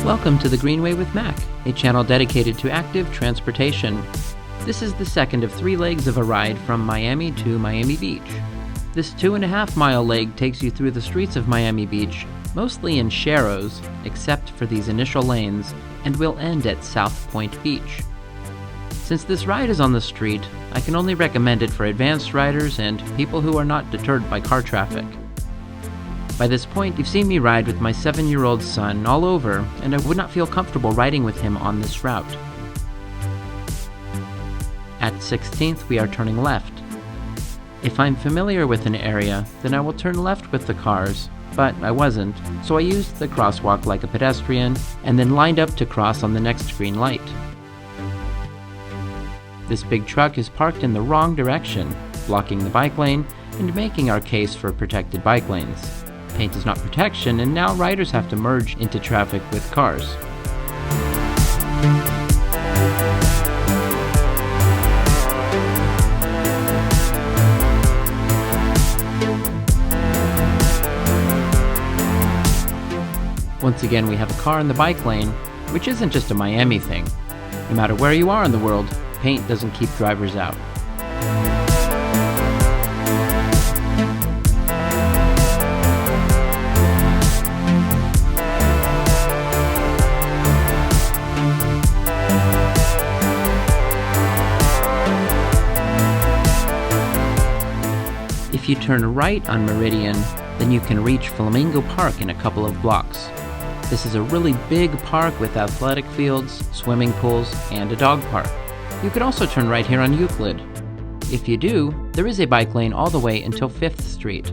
Welcome to the Greenway with Mac, a channel dedicated to active transportation. This is the second of 3 legs of a ride from Miami to Miami Beach. This 2.5-mile leg takes you through the streets of Miami Beach, mostly in sharrows, except for these initial lanes, and will end at South Point Beach. Since this ride is on the street, I can only recommend it for advanced riders and people who are not deterred by car traffic. By this point, you've seen me ride with my 7-year-old son all over, and I would not feel comfortable riding with him on this route. At 16th, we are turning left. If I'm familiar with an area, then I will turn left with the cars, but I wasn't, so I used the crosswalk like a pedestrian, and then lined up to cross on the next green light. This big truck is parked in the wrong direction, blocking the bike lane and making our case for protected bike lanes. Paint is not protection, and now riders have to merge into traffic with cars. Once again, we have a car in the bike lane, which isn't just a Miami thing. No matter where you are in the world, paint doesn't keep drivers out. If you turn right on Meridian, then you can reach Flamingo Park in a couple of blocks. This is a really big park with athletic fields, swimming pools, and a dog park. You could also turn right here on Euclid. If you do, there is a bike lane all the way until 5th Street.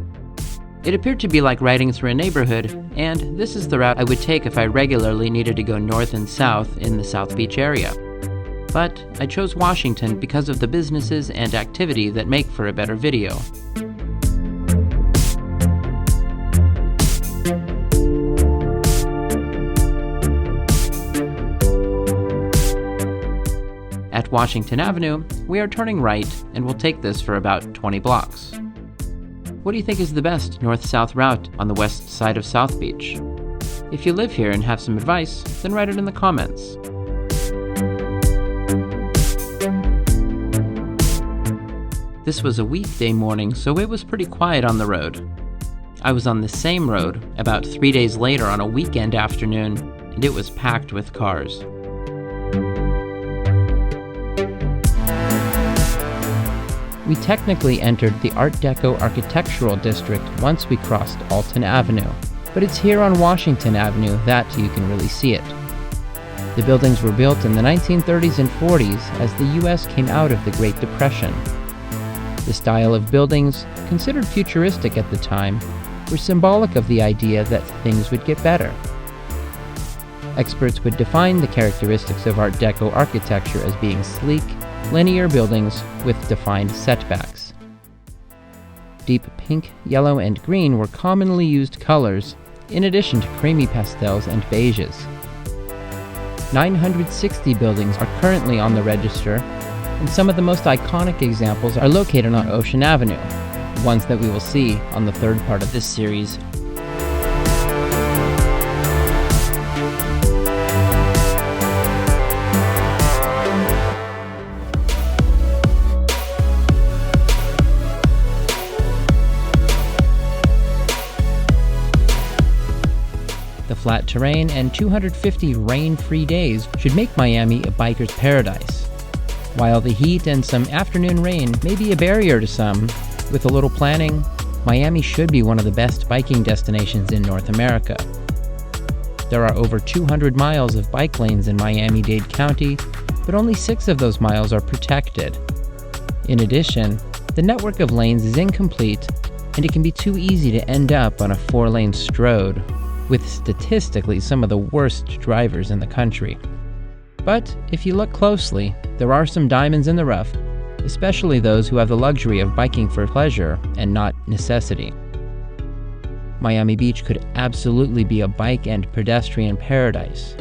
It appeared to be like riding through a neighborhood, and this is the route I would take if I regularly needed to go north and south in the South Beach area. But I chose Washington because of the businesses and activity that make for a better video. At Washington Avenue, we are turning right and will take this for about 20 blocks. What do you think is the best north-south route on the west side of South Beach? If you live here and have some advice, then write it in the comments. This was a weekday morning, so it was pretty quiet on the road. I was on the same road about 3 days later on a weekend afternoon, and it was packed with cars. We technically entered the Art Deco architectural district once we crossed Alton Avenue, but it's here on Washington Avenue that you can really see it. The buildings were built in the 1930s and 40s as the U.S. came out of the Great Depression. The style of buildings, considered futuristic at the time, were symbolic of the idea that things would get better. Experts would define the characteristics of Art Deco architecture as being sleek, linear buildings with defined setbacks. Deep pink, yellow, and green were commonly used colors, in addition to creamy pastels and beiges. 960 buildings are currently on the register, and some of the most iconic examples are located on Ocean Avenue, ones that we will see on the third part of this series. The flat terrain and 250 rain-free days should make Miami a biker's paradise. While the heat and some afternoon rain may be a barrier to some, with a little planning, Miami should be one of the best biking destinations in North America. There are over 200 miles of bike lanes in Miami-Dade County, but only 6 of those miles are protected. In addition, the network of lanes is incomplete, and it can be too easy to end up on a 4-lane stroad, with statistically some of the worst drivers in the country. But if you look closely, there are some diamonds in the rough, especially those who have the luxury of biking for pleasure and not necessity. Miami Beach could absolutely be a bike and pedestrian paradise.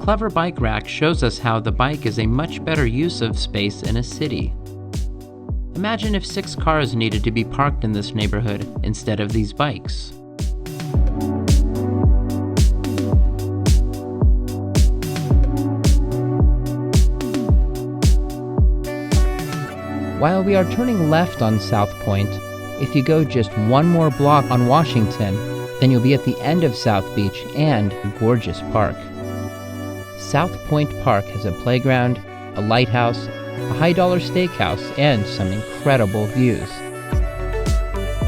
clever bike rack shows us how the bike is a much better use of space in a city. Imagine if 6 cars needed to be parked in this neighborhood instead of these bikes. While we are turning left on South Point, if you go just one more block on Washington, then you'll be at the end of South Beach and a gorgeous park. South Point Park has a playground, a lighthouse, a high-dollar steakhouse, and some incredible views.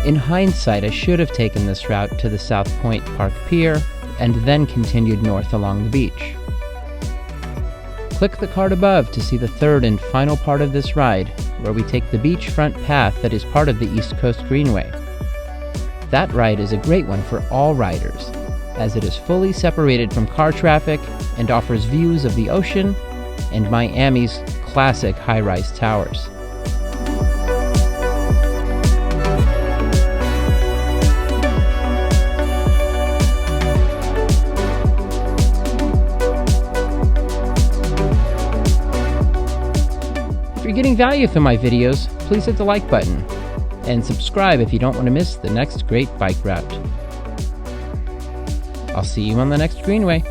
In hindsight, I should have taken this route to the South Point Park Pier and then continued north along the beach. Click the card above to see the third and final part of this ride, where we take the beachfront path that is part of the East Coast Greenway. That ride is a great one for all riders, as it is fully separated from car traffic and offers views of the ocean and Miami's classic high-rise towers. If you're getting value from my videos, please hit the like button and subscribe if you don't want to miss the next great bike route. I'll see you on the next Greenway.